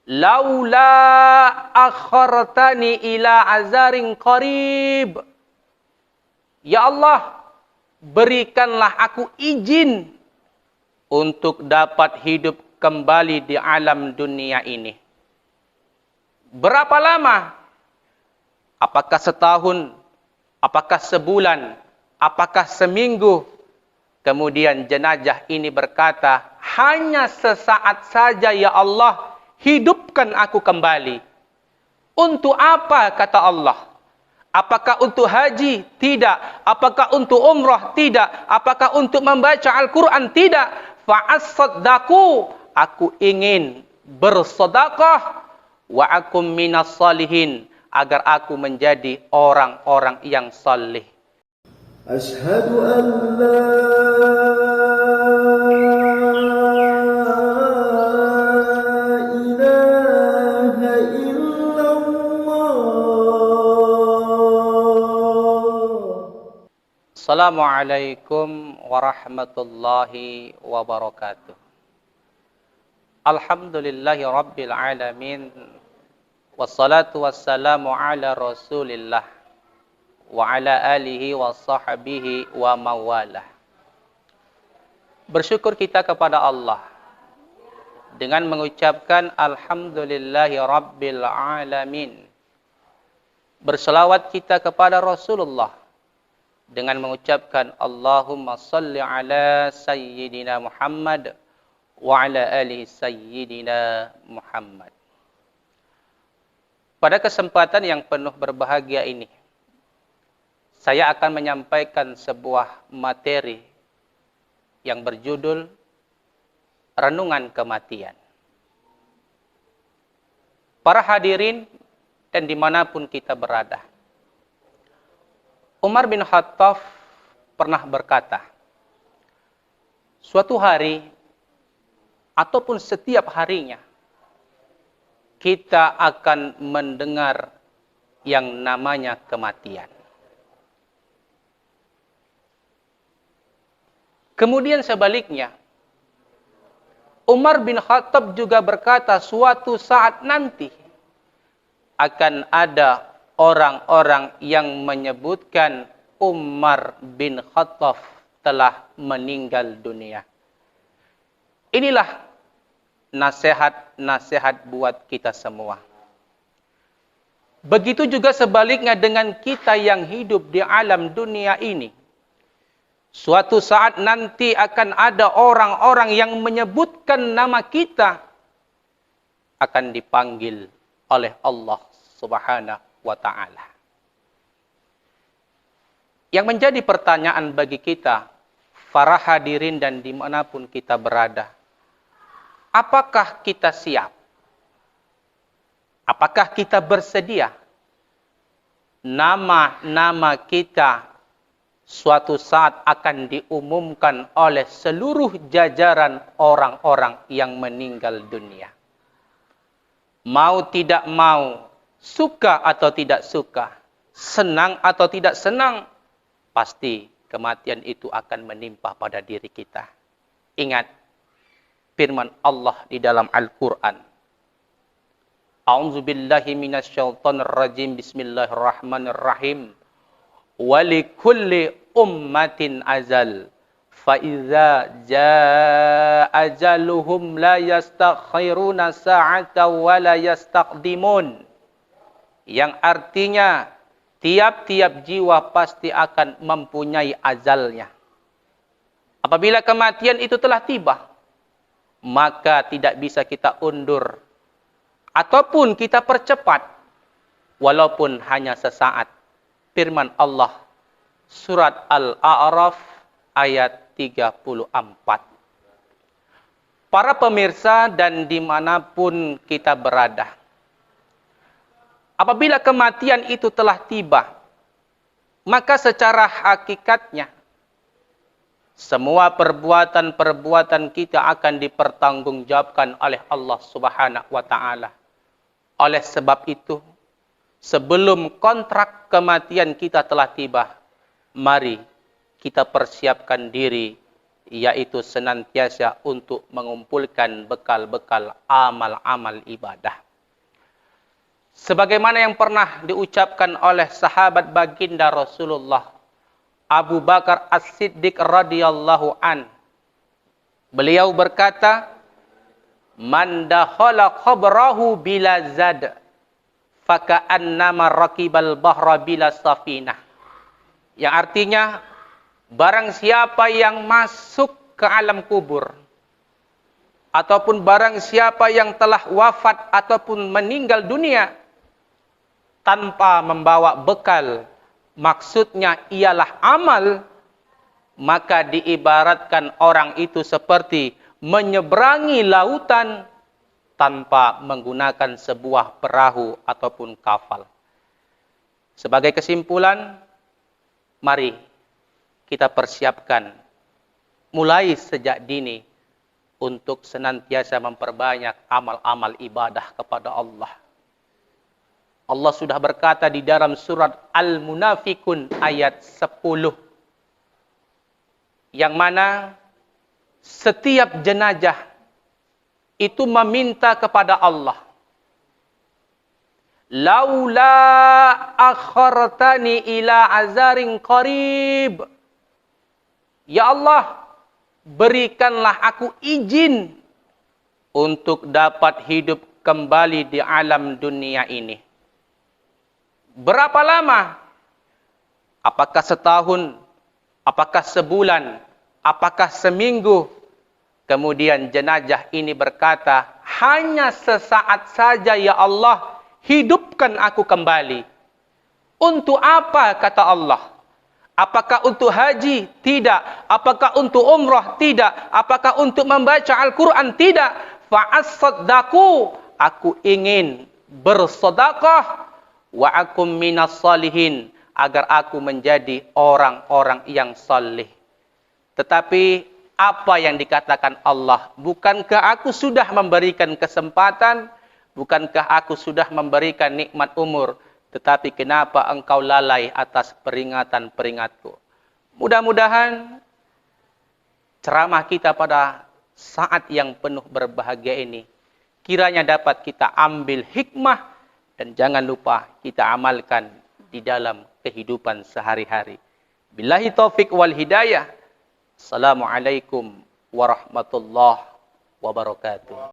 laula akhartani ila azarin qarib. Ya Allah, berikanlah aku izin untuk dapat hidup kembali di alam dunia ini. Berapa lama? Apakah setahun? Apakah sebulan? Apakah seminggu? Kemudian jenazah ini berkata, hanya sesaat saja ya Allah, hidupkan aku kembali. Untuk apa kata Allah? Apakah untuk haji? Tidak. Apakah untuk umrah? Tidak. Apakah untuk membaca Al-Quran? Tidak. Fa'as-saddaku. Aku ingin bersedekah. Wa akum minas salihin. Agar aku menjadi orang-orang yang salih. Asyhadu an la Assalamualaikum warahmatullahi wabarakatuh. Alhamdulillahi rabbil alamin. Wassalatu wassalamu ala rasulillah. Wa ala alihi wa sahbihi wa mawalah. Bersyukur kita kepada Allah dengan mengucapkan Alhamdulillahi rabbil alamin. Berselawat kita kepada Rasulullah dengan mengucapkan Allahumma salli ala Sayyidina Muhammad wa ala alihi Sayyidina Muhammad. Pada kesempatan yang penuh berbahagia ini, saya akan menyampaikan sebuah materi yang berjudul Renungan Kematian. Para hadirin dan dimanapun kita berada, Umar bin Khattab pernah berkata, suatu hari ataupun setiap harinya kita akan mendengar yang namanya kematian. Kemudian sebaliknya, Umar bin Khattab juga berkata, suatu saat nanti akan ada orang-orang yang menyebutkan Umar bin Khattab telah meninggal dunia. Inilah nasihat-nasihat buat kita semua. Begitu juga sebaliknya dengan kita yang hidup di alam dunia ini. Suatu saat nanti akan ada orang-orang yang menyebutkan nama kita akan dipanggil oleh Allah Subhanahu wa ta'ala. Yang menjadi pertanyaan bagi kita, para hadirin dan dimanapun kita berada, apakah kita siap? Apakah kita bersedia? Nama-nama kita suatu saat akan diumumkan oleh seluruh jajaran orang-orang yang meninggal dunia. Mau tidak mau, suka atau tidak suka, senang atau tidak senang, pasti kematian itu akan menimpa pada diri kita. Ingat firman Allah di dalam Al-Quran. A'udzu billahi minasyaitonir rajim. Bismillahirrahmanirrahim. Walikulli ummatin ajal. Fa iza jaa ajaluhum la yastakhiruna sa'atan wa la yastaqdimun. Yang artinya tiap-tiap jiwa pasti akan mempunyai ajalnya. Apabila kematian itu telah tiba, maka tidak bisa kita undur ataupun kita percepat walaupun hanya sesaat. Firman Allah surat Al-A'raf ayat 34. Para pemirsa dan dimanapun kita berada, apabila kematian itu telah tiba, maka secara hakikatnya semua perbuatan-perbuatan kita akan dipertanggungjawabkan oleh Allah Subhanahu wa ta'ala. Oleh sebab itu, sebelum kontrak kematian kita telah tiba, mari kita persiapkan diri yaitu senantiasa untuk mengumpulkan bekal-bekal amal-amal ibadah. Sebagaimana yang pernah diucapkan oleh sahabat baginda Rasulullah Abu Bakar As-Siddiq radhiyallahu an. Beliau berkata, "Man dakhala qabrahu bila zad, faka'annama raqibal bahra bila safinah." Yang artinya, barang siapa yang masuk ke alam kubur, ataupun barang siapa yang telah wafat ataupun meninggal dunia tanpa membawa bekal, maksudnya ialah amal, maka diibaratkan orang itu seperti menyeberangi lautan tanpa menggunakan sebuah perahu ataupun kapal. Sebagai kesimpulan, mari kita persiapkan mulai sejak dini untuk senantiasa memperbanyak amal-amal ibadah kepada Allah. Allah sudah berkata di dalam surat Al-Munafikun ayat 10. Yang mana setiap jenazah itu meminta kepada Allah, "Laula akhartani ila azarin qarib." Ya Allah, berikanlah aku izin untuk dapat hidup kembali di alam dunia ini. Berapa lama? Apakah setahun? Apakah sebulan? Apakah seminggu? Kemudian jenazah ini berkata, "Hanya sesaat saja ya Allah, hidupkan aku kembali." Untuk apa, kata Allah? Apakah untuk haji? Tidak. Apakah untuk umrah? Tidak. Apakah untuk membaca Al-Quran? Tidak. Fa'as-saddaku, aku ingin bersedekah, wa akum minas salihin, agar aku menjadi orang-orang yang salih. Tetapi apa yang dikatakan Allah? Bukankah aku sudah memberikan kesempatan? Bukankah aku sudah memberikan nikmat umur? Tetapi kenapa engkau lalai atas peringatan-peringatku? Mudah-mudahan ceramah kita pada saat yang penuh berbahagia ini kiranya dapat kita ambil hikmah, dan jangan lupa kita amalkan di dalam kehidupan sehari-hari. Billahi taufik wal hidayah. Assalamualaikum warahmatullahi wabarakatuh.